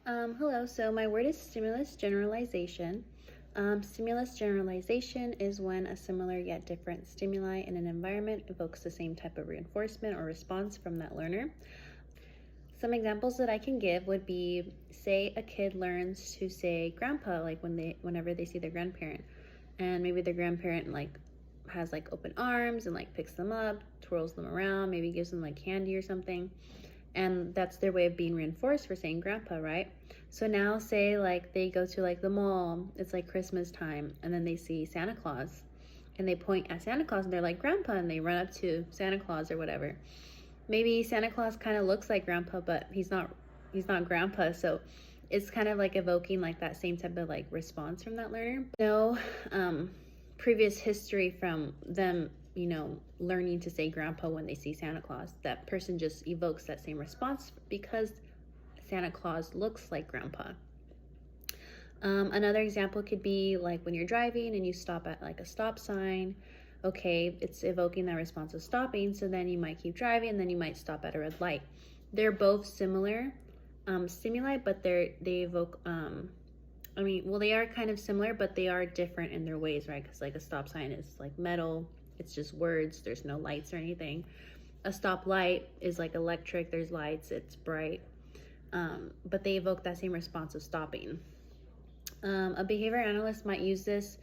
Hello, so my word is stimulus generalization. Stimulus generalization is when a similar yet different stimuli in an environment evokes the same type of reinforcement or response from that learner. Some examples that I can give would be, say a kid learns to say grandpa like whenever they see their grandparent, and maybe their grandparent has open arms and picks them up, twirls them around, maybe gives them candy or something. And that's their way of being reinforced for saying grandpa, right? So now say they go to the mall, it's Christmas time, and then they see Santa Claus and they point at Santa Claus and they're like grandpa, and they run up to Santa Claus or whatever. Maybe Santa Claus kind of looks like grandpa, but he's not grandpa. So it's kind of evoking that same type of response from that learner. No previous history from them, learning to say grandpa when they see Santa Claus. That person just evokes that same response because Santa Claus looks like grandpa. Another example could be when you're driving and you stop at a stop sign. Okay, it's evoking that response of stopping, so then you might keep driving and then you might stop at a red light. They're both similar stimuli, but they evoke they are kind of similar, but they are different in their ways, right? Because a stop sign is metal, it's just words, there's no lights or anything. A stoplight is electric, there's lights, it's bright, but they evoke that same response of stopping. A behavior analyst might use this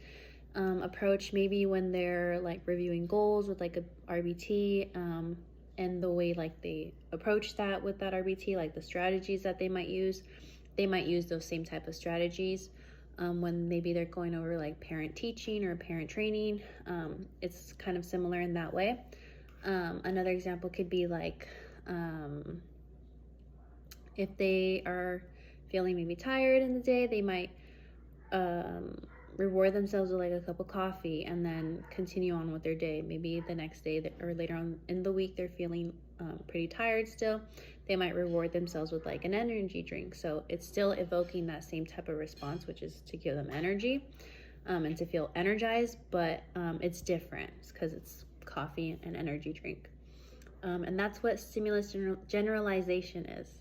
approach maybe when they're reviewing goals with a RBT, and the way they approach that with that RBT, the strategies that they might use those same type of strategies when maybe they're going over parent teaching or parent training. It's kind of similar in that way. Another example could be if they are feeling maybe tired in the day, they might reward themselves with a cup of coffee and then continue on with their day. Maybe the next day or later on in the week they're feeling pretty tired still. They might reward themselves with an energy drink. So it's still evoking that same type of response, which is to give them energy and to feel energized, but it's different because it's coffee and energy drink. And that's what stimulus generalization is.